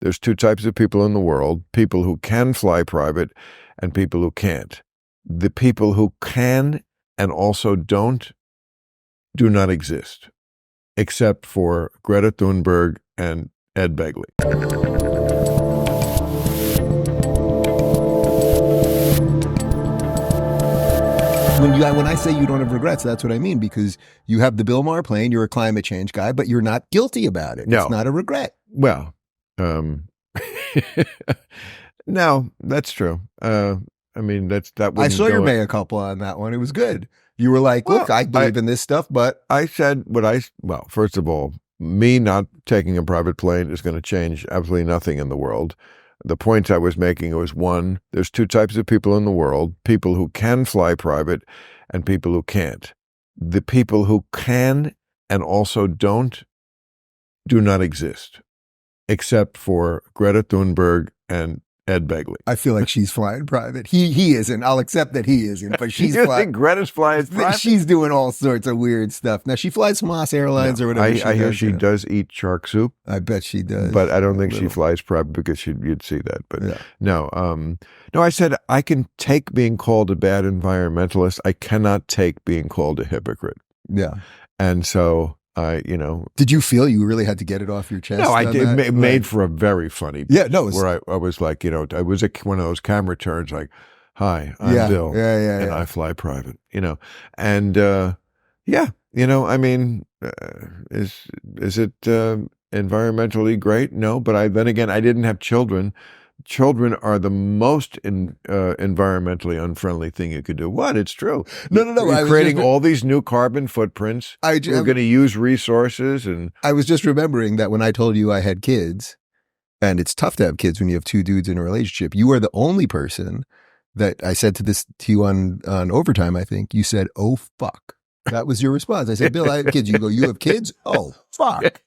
there's two types of people in the world, people who can fly private and people who can't. The people who can and also don't do not exist, except for Greta Thunberg and Ed Begley. When I say you don't have regrets, that's what I mean, because you have the Bill Maher plane, you're a climate change guy, but you're not guilty about it. No. It's not a regret. Well, no, that's true. I mean, that I saw your mea culpa on that one. It was good. You were like, look, I believe in this stuff, but I said well, first of all, me not taking a private plane is going to change absolutely nothing in the world. The point I was making was, one, there's two types of people in the world, people who can fly private and people who can't. The people who can and also don't do not exist, except for Greta Thunberg and Ed Begley. I feel like she's flying private. He isn't. I'll accept that he isn't, but she's you flying. Think Greta's flying private? She's doing all sorts of weird stuff. Now, she flies Hamas Airlines or whatever. I hear she does eat shark soup. I bet she does. But I don't think she flies private because you'd see that. But no, I said I can take being called a bad environmentalist. I cannot take being called a hypocrite. Yeah. And so Did you feel you really had to get it off your chest? No, I did. It made for a very funny. Yeah, no. Where I was like, I was one of those camera turns like, "Hi, I'm Bill, and I fly private," and I mean, is it environmentally great? No, but then again, I didn't have children. Children are the most environmentally unfriendly thing you could do. What? It's true. No. You're creating all these new carbon footprints. We're going to use resources. And I was just remembering that when I told you I had kids, and it's tough to have kids when you have two dudes in a relationship, you are the only person that I said to you on Overtime, I think. You said, "Oh, fuck." That was your response. I said, "Bill, I have kids." You go, "You have kids? Oh, fuck."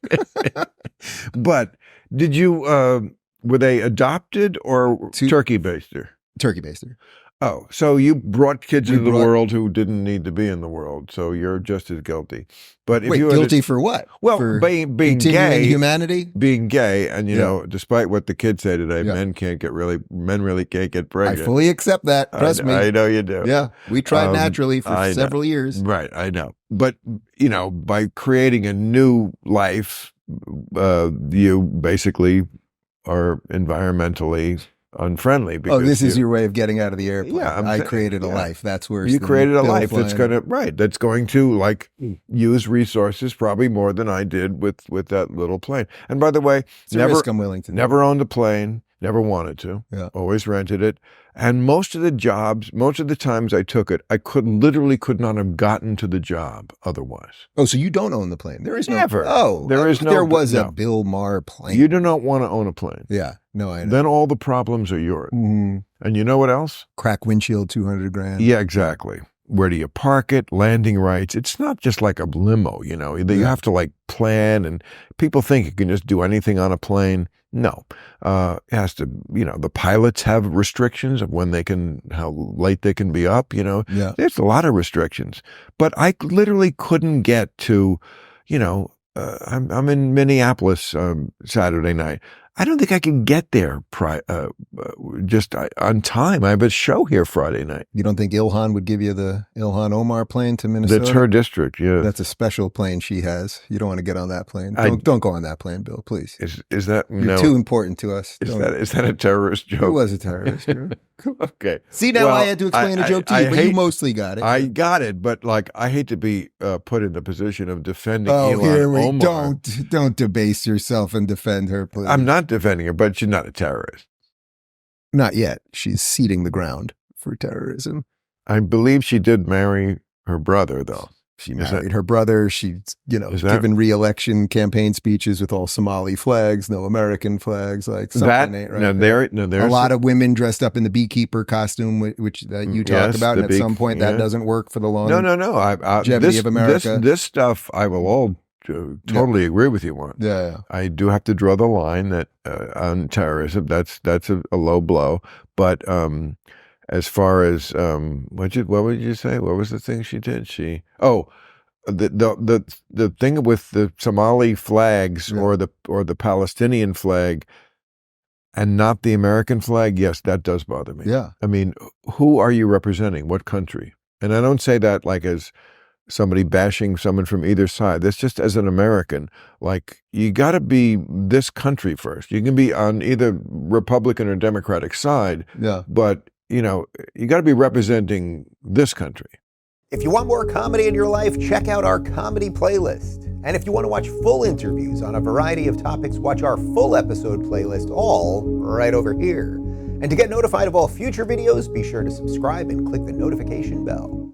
But did you... were they adopted or turkey baster? Turkey baster. Oh, so you brought kids into the world who didn't need to be in the world, so you're just as guilty. But if Wait, you guilty for what? Well, for being gay, humanity, being gay, and despite what the kids say today, men really can't get pregnant. I fully accept that. Trust me, I know you do. Yeah, we tried naturally for several years. Right, I know. But by creating a new life, you basically are environmentally unfriendly. Because this is your way of getting out of the airplane. Yeah, I created a life. That's where you created a life that's going to use resources probably more than I did with that little plane. And by the way, it's a risk I'm willing to. Never owned a plane. Never wanted to. Yeah. Always rented it. And most of the times I took it, I literally could not have gotten to the job otherwise. Oh, so you don't own the plane? There is no. Never. Oh, there is no. There was a Bill Maher plane. You do not want to own a plane. Yeah. No, I know. Then all the problems are yours. Mm-hmm. And you know what else? Crack windshield, $200,000. Yeah, exactly. Where do you park it? Landing rights. It's not just like a limo, you have to plan, and people think you can just do anything on a plane. No, it has to, the pilots have restrictions of how late they can be up, Yeah. There's a lot of restrictions, but I literally couldn't get to, I'm in Minneapolis Saturday night. I don't think I can get there just on time. I have a show here Friday night. You don't think Ilhan would give you the Ilhan Omar plane to Minnesota? That's her district, yeah. That's a special plane she has. You don't want to get on that plane. Don't go on that plane, Bill, please. Is that... You're too important to us. Is that a terrorist joke? It was a terrorist joke. Okay. See, now I had to explain a joke to you, but you mostly got it. I got it, but I hate to be put in the position of defending Ilhan Omar. Don't debase yourself and defend her, please. I'm not defending her, but she's not a terrorist. Not yet. She's ceding the ground for terrorism. I believe she did marry her brother, though. She married her brother. She's, given re-election campaign speeches with all Somali flags, no American flags, like something ain't right. There's a lot of women dressed up in the beekeeper costume, which that you talk about, and at some point that doesn't work for the long longevity of America. This stuff I will all totally agree with you on. Yeah. I do have to draw the line that on terrorism, that's a low blow, but as far as what would you say? What was the thing she did? The thing with the Somali flags or the Palestinian flag. and not the American flag, yes, that does bother me. Yeah. I mean, who are you representing? What country? And I don't say that like as somebody bashing someone from either side. That's just as an American. Like, you got to be this country first. You can be on either Republican or Democratic side, Yeah. but, you got to be representing this country. If you want more comedy in your life, check out our comedy playlist. And if you want to watch full interviews on a variety of topics, watch our full episode playlist, all right over here. And to get notified of all future videos, be sure to subscribe and click the notification bell.